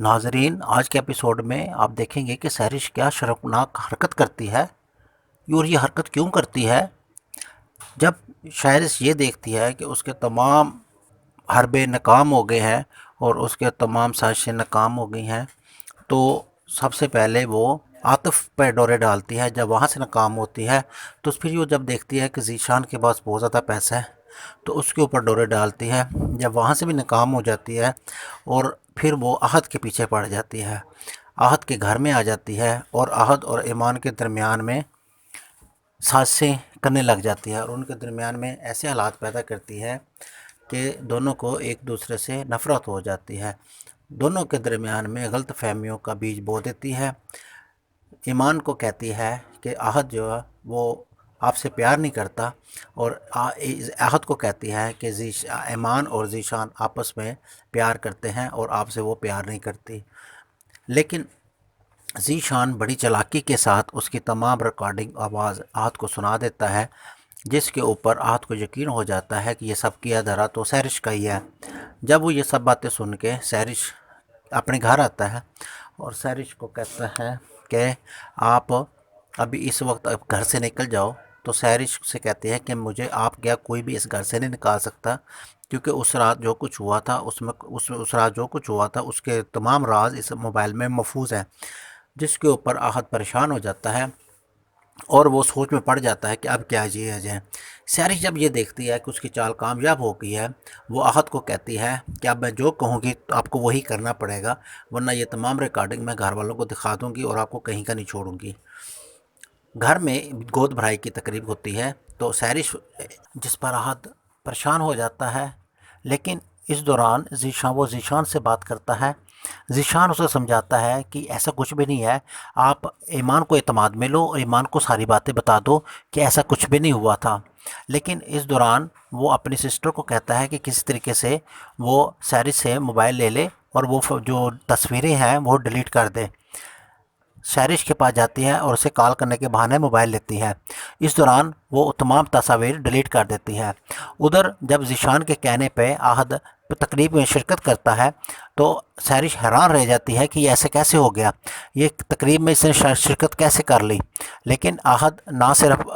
ناظرین، آج کے ایپیسوڈ میں آپ دیکھیں گے کہ سحرش کیا شرمناک حرکت کرتی ہے، اور یہ حرکت کیوں کرتی ہے۔ جب سحرش یہ دیکھتی ہے کہ اس کے تمام حربے ناکام ہو گئے ہیں اور اس کے تمام سازشیں ناکام ہو گئی ہیں، تو سب سے پہلے وہ عاطف پہ ڈورے ڈالتی ہے۔ جب وہاں سے ناکام ہوتی ہے تو پھر وہ جب دیکھتی ہے کہ ذیشان کے پاس بہت زیادہ پیسہ ہے تو اس کے اوپر ڈورے ڈالتی ہے۔ جب وہاں سے بھی ناکام ہو جاتی ہے اور پھر وہ احد کے پیچھے پڑ جاتی ہے، احد کے گھر میں آ جاتی ہے اور احد اور ایمان کے درمیان میں سازشیں کرنے لگ جاتی ہے اور ان کے درمیان میں ایسے حالات پیدا کرتی ہے کہ دونوں کو ایک دوسرے سے نفرت ہو جاتی ہے۔ دونوں کے درمیان میں غلط فہمیوں کا بیج بو دیتی ہے۔ ایمان کو کہتی ہے کہ احد جو ہے وہ آپ سے پیار نہیں کرتا، اور احد کو کہتی ہے کہ ایمان اور ذیشان آپس میں پیار کرتے ہیں اور آپ سے وہ پیار نہیں کرتی۔ لیکن ذیشان بڑی چالاکی کے ساتھ اس کی تمام ریکارڈنگ آواز احد کو سنا دیتا ہے، جس کے اوپر احد کو یقین ہو جاتا ہے کہ یہ سب کیا دھرا تو سحرش کا ہی ہے۔ جب وہ یہ سب باتیں سن کے سحرش اپنے گھر آتا ہے اور سحرش کو کہتا ہے کہ آپ ابھی اس وقت گھر سے نکل جاؤ، تو سحرش سے کہتے ہیں کہ مجھے آپ کیا کوئی بھی اس گھر سے نہیں نکال سکتا، کیونکہ اس رات جو کچھ ہوا تھا اس رات جو کچھ ہوا تھا اس کے تمام راز اس موبائل میں محفوظ ہیں۔ جس کے اوپر احد پریشان ہو جاتا ہے اور وہ سوچ میں پڑ جاتا ہے کہ اب کیا کیا جائے۔ سحرش جب یہ دیکھتی ہے کہ اس کی چال کامیاب ہو گئی ہے، وہ احد کو کہتی ہے کہ اب میں جو کہوں گی تو آپ کو وہی کرنا پڑے گا، ورنہ یہ تمام ریکارڈنگ میں گھر والوں کو دکھا دوں گی اور آپ کو کہیں کا نہیں چھوڑوں گی۔ گھر میں گود بھرائی کی تقریب ہوتی ہے تو سحرش جس پر احد پریشان ہو جاتا ہے، لیکن اس دوران ذیشان سے بات کرتا ہے۔ ذیشان اسے سمجھاتا ہے کہ ایسا کچھ بھی نہیں ہے، آپ ایمان کو اعتماد میں لو اور ایمان کو ساری باتیں بتا دو کہ ایسا کچھ بھی نہیں ہوا تھا۔ لیکن اس دوران وہ اپنی سسٹر کو کہتا ہے کہ کسی طریقے سے وہ سحرش سے موبائل لے لے اور وہ جو تصویریں ہیں وہ ڈیلیٹ کر دے۔ سحرش کے پاس جاتی ہے اور اسے کال کرنے کے بہانے موبائل لیتی ہے۔ اس دوران وہ تمام تصاویر ڈیلیٹ کر دیتی ہے۔ ادھر جب ذیشان کے کہنے پہ احد تقریب میں شرکت کرتا ہے تو سحرش حیران رہ جاتی ہے کہ یہ ایسے کیسے ہو گیا، یہ تقریب میں اس نے شرکت کیسے کر لی۔ لیکن احد نہ صرف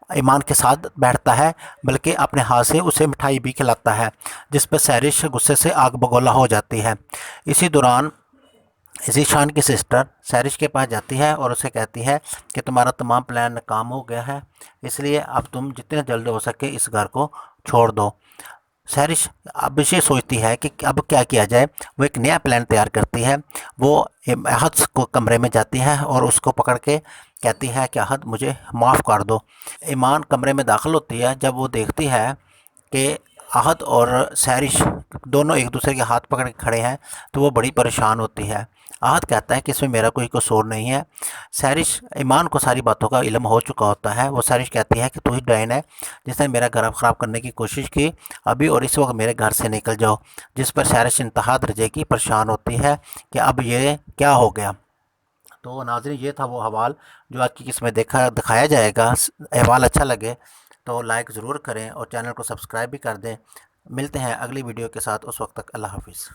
ایمان کے ساتھ بیٹھتا ہے بلکہ اپنے ہاتھ سے اسے مٹھائی بھی کھلاتا ہے، جس پہ سحرش غصے سے آگ بگولا ہو جاتی ہے۔ اسی دوران ذیشان کی سسٹر سحرش کے پاس جاتی ہے اور اسے کہتی ہے کہ تمہارا تمام پلان ناکام ہو گیا ہے، اس لیے اب تم جتنے جلد ہو سکے اس گھر کو چھوڑ دو۔ سحرش اب یہ سوچتی ہے کہ اب کیا کیا جائے۔ وہ ایک نیا پلان تیار کرتی ہے۔ وہ احد کو کمرے میں جاتی ہے اور اس کو پکڑ کے کہتی ہے کہ احد مجھے معاف کر دو۔ ایمان کمرے میں داخل ہوتی ہے۔ جب وہ دیکھتی ہے کہ احد اور سحرش دونوں ایک دوسرے کے ہاتھ پکڑ کے کھڑے ہیں تو وہ بڑی پریشان ہوتی ہے۔ احد کہتا ہے کہ اس میں میرا کوئی قصور نہیں ہے۔ سحرش ایمان کو ساری باتوں کا علم ہو چکا ہوتا ہے۔ وہ سحرش کہتی ہے کہ تو ہی ڈائن ہے جس نے میرا گھر خراب کرنے کی کوشش کی، ابھی اور اس وقت میرے گھر سے نکل جاؤ۔ جس پر سحرش انتہا درجے کی پریشان ہوتی ہے کہ اب یہ کیا ہو گیا۔ تو ناظرین، یہ تھا وہ حوال جو آج کی قسط میں دکھایا جائے گا۔ احوال اچھا لگے تو لائک ضرور کریں اور چینل کو سبسکرائب بھی کر دیں۔ ملتے ہیں اگلی ویڈیو کے ساتھ، اس وقت تک اللہ حافظ۔